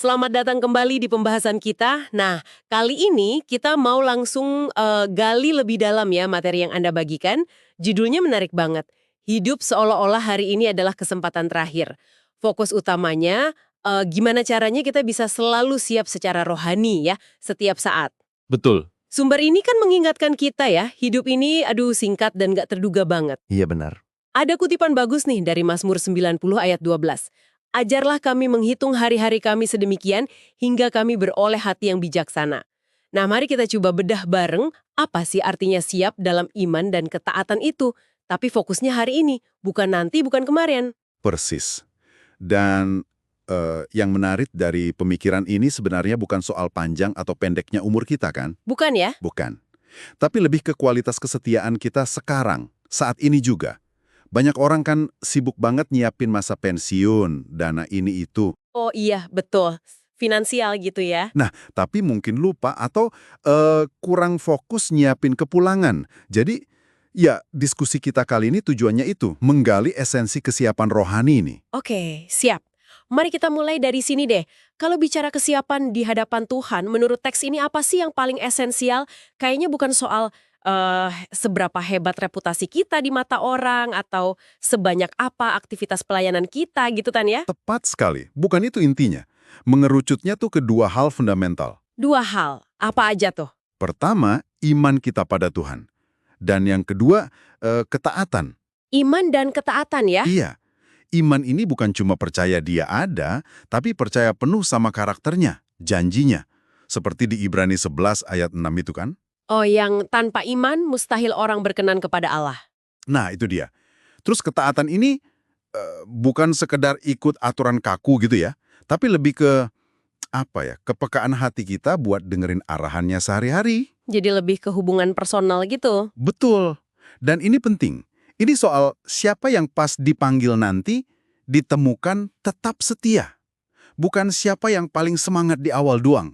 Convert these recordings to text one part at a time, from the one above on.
Selamat datang kembali di pembahasan kita. Nah, kali ini kita mau langsung gali lebih dalam ya materi yang Anda bagikan. Judulnya menarik banget. Hidup seolah-olah hari ini adalah kesempatan terakhir. Fokus utamanya, gimana caranya kita bisa selalu siap secara rohani ya, setiap saat. Betul. Sumber ini kan mengingatkan kita ya, hidup ini singkat dan gak terduga banget. Iya benar. Ada kutipan bagus nih dari Mazmur 90 ayat 12. Ajarlah kami menghitung hari-hari kami sedemikian hingga kami beroleh hati yang bijaksana. Nah, mari kita coba bedah bareng apa sih artinya siap dalam iman dan ketaatan itu. Tapi fokusnya hari ini, bukan nanti, bukan kemarin. Persis. Dan yang menarik dari pemikiran ini sebenarnya bukan soal panjang atau pendeknya umur kita kan? Bukan ya? Bukan. Tapi lebih ke kualitas kesetiaan kita sekarang, saat ini juga. Banyak orang kan sibuk banget nyiapin masa pensiun, dana ini itu. Oh iya, betul. Finansial gitu ya. Nah, tapi mungkin lupa atau kurang fokus nyiapin kepulangan. Jadi, ya diskusi kita kali ini tujuannya itu, menggali esensi kesiapan rohani ini. Oke, siap. Mari kita mulai dari sini deh. Kalau bicara kesiapan di hadapan Tuhan, menurut teks ini apa sih yang paling esensial? Kayaknya bukan soal seberapa hebat reputasi kita di mata orang atau sebanyak apa aktivitas pelayanan kita gitu kan ya? Tepat sekali, bukan itu intinya. Mengerucutnya tuh ke dua hal fundamental. Dua hal, apa aja tuh? Pertama, iman kita pada Tuhan. Dan yang kedua, ketaatan. Iman dan ketaatan ya? Iya, iman ini bukan cuma percaya dia ada, tapi percaya penuh sama karakternya, janjinya. Seperti di Ibrani 11 ayat 6 itu kan? Oh, yang tanpa iman mustahil orang berkenan kepada Allah. Nah, itu dia. Terus ketaatan ini bukan sekedar ikut aturan kaku gitu ya, tapi lebih ke, kepekaan hati kita buat dengerin arahannya sehari-hari. Jadi lebih ke hubungan personal gitu. Betul. Dan ini penting. Ini soal siapa yang pas dipanggil nanti, ditemukan tetap setia. Bukan siapa yang paling semangat di awal doang.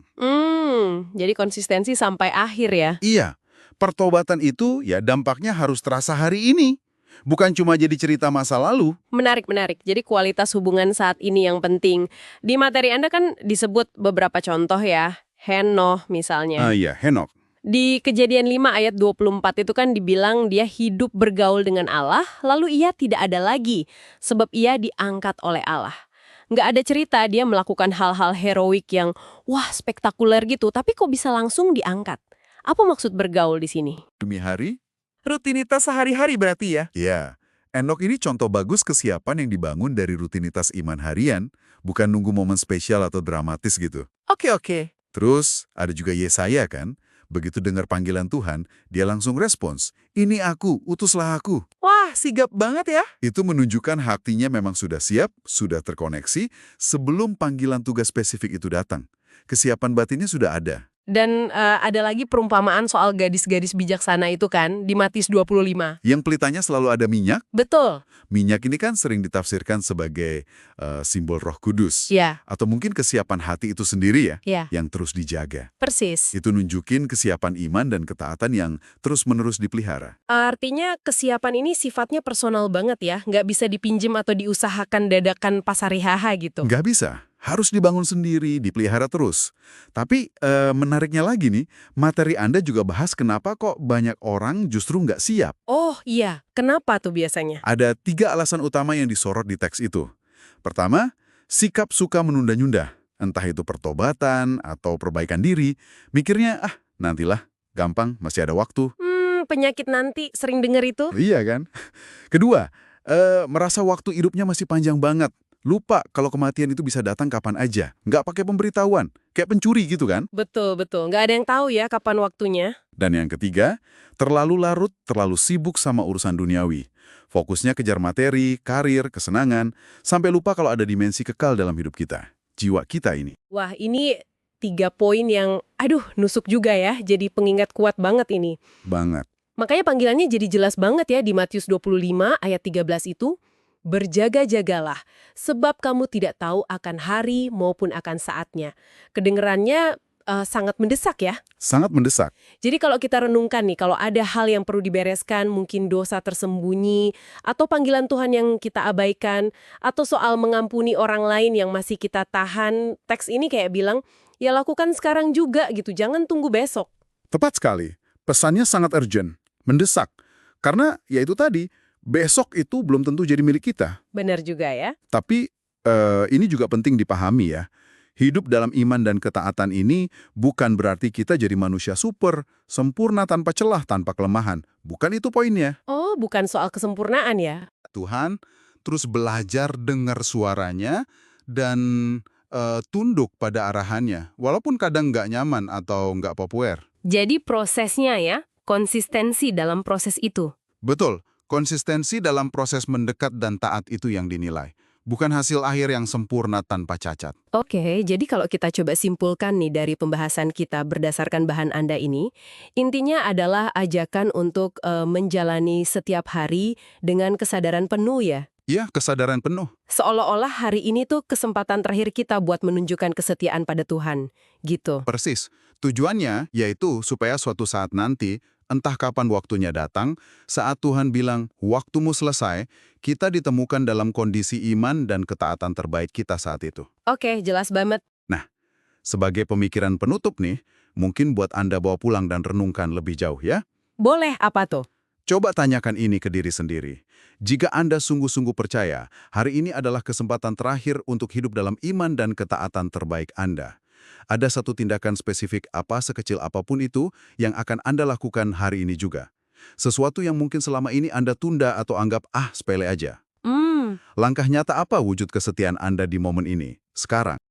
Jadi konsistensi sampai akhir ya? Iya, pertobatan itu ya dampaknya harus terasa hari ini. Bukan cuma jadi cerita masa lalu. Menarik. Jadi kualitas hubungan saat ini yang penting. Di materi Anda kan disebut beberapa contoh ya. Henoh misalnya. Iya, Henok. Di Kejadian 5 ayat 24 itu kan dibilang dia hidup bergaul dengan Allah, lalu ia tidak ada lagi, sebab ia diangkat oleh Allah. Nggak ada cerita dia melakukan hal-hal heroik yang, wah spektakuler gitu, tapi kok bisa langsung diangkat? Apa maksud bergaul di sini? Demi hari? Rutinitas sehari-hari berarti ya? Iya. Enok ini contoh bagus kesiapan yang dibangun dari rutinitas iman harian, bukan nunggu momen spesial atau dramatis gitu. Oke. Terus, ada juga Yesaya kan? Begitu dengar panggilan Tuhan, dia langsung respons, "Ini aku, utuslah aku." Wah, sigap banget ya? Itu menunjukkan hatinya memang sudah siap, sudah terkoneksi, sebelum panggilan tugas spesifik itu datang. Kesiapan batinnya sudah ada. Dan ada lagi perumpamaan soal gadis-gadis bijaksana itu kan, di Matius 25. Yang pelitanya selalu ada minyak. Betul. Minyak ini kan sering ditafsirkan sebagai simbol Roh Kudus. Ya, Atau mungkin kesiapan hati itu sendiri ya, ya, yang terus dijaga. persis. Itu nunjukin kesiapan iman dan ketaatan yang terus-menerus dipelihara. Artinya kesiapan ini sifatnya personal banget ya, nggak bisa dipinjem atau diusahakan dadakan pas hari haha gitu. Nggak bisa. Harus dibangun sendiri, dipelihara terus. Tapi menariknya lagi nih, materi Anda juga bahas kenapa kok banyak orang justru nggak siap. Oh iya, kenapa tuh biasanya? Ada 3 alasan utama yang disorot di teks itu. Pertama, sikap suka menunda-nunda. Entah itu pertobatan atau perbaikan diri. Mikirnya, nantilah, gampang, masih ada waktu. Penyakit nanti, sering denger itu? Iya kan? Kedua, merasa waktu hidupnya masih panjang banget. Lupa kalau kematian itu bisa datang kapan aja. Nggak pakai pemberitahuan. Kayak pencuri gitu kan? Betul. Nggak ada yang tahu ya kapan waktunya. Dan yang ketiga, terlalu larut, terlalu sibuk sama urusan duniawi. Fokusnya kejar materi, karir, kesenangan, sampai lupa kalau ada dimensi kekal dalam hidup kita. Jiwa kita ini. Wah, ini 3 poin yang, nusuk juga ya. Jadi pengingat kuat banget ini. Banget. Makanya panggilannya jadi jelas banget ya di Matius 25 ayat 13 itu. Berjaga-jagalah, sebab kamu tidak tahu akan hari maupun akan saatnya. Kedengerannya sangat mendesak ya. Sangat mendesak. Jadi kalau kita renungkan nih, kalau ada hal yang perlu dibereskan, mungkin dosa tersembunyi, atau panggilan Tuhan yang kita abaikan, atau soal mengampuni orang lain yang masih kita tahan, teks ini kayak bilang, ya lakukan sekarang juga gitu, jangan tunggu besok. Tepat sekali. Pesannya sangat urgent, mendesak. Karena ya itu tadi, besok itu belum tentu jadi milik kita. Benar juga ya. Tapi ini juga penting dipahami ya. Hidup dalam iman dan ketaatan ini bukan berarti kita jadi manusia super, sempurna tanpa celah, tanpa kelemahan. Bukan itu poinnya. Oh, bukan soal kesempurnaan ya. Tuhan terus belajar dengar suaranya dan tunduk pada arahannya. Walaupun kadang nggak nyaman atau nggak populer. Jadi prosesnya ya, konsistensi dalam proses itu. Betul, konsistensi dalam proses mendekat dan taat itu yang dinilai. Bukan hasil akhir yang sempurna tanpa cacat. Oke, jadi kalau kita coba simpulkan nih dari pembahasan kita berdasarkan bahan Anda ini, intinya adalah ajakan untuk menjalani setiap hari dengan kesadaran penuh ya. Iya, kesadaran penuh. Seolah-olah hari ini tuh kesempatan terakhir kita buat menunjukkan kesetiaan pada Tuhan, gitu. Persis. Tujuannya yaitu supaya suatu saat nanti, entah kapan waktunya datang, saat Tuhan bilang, waktumu selesai, kita ditemukan dalam kondisi iman dan ketaatan terbaik kita saat itu. Oke, jelas banget. Sebagai pemikiran penutup nih, mungkin buat Anda bawa pulang dan renungkan lebih jauh ya. Boleh apa tuh? Coba tanyakan ini ke diri sendiri. Jika Anda sungguh-sungguh percaya, hari ini adalah kesempatan terakhir untuk hidup dalam iman dan ketaatan terbaik Anda. Ada satu tindakan spesifik apa sekecil apapun itu yang akan Anda lakukan hari ini juga. Sesuatu yang mungkin selama ini Anda tunda atau anggap sepele aja. Langkah nyata apa wujud kesetiaan Anda di momen ini, sekarang?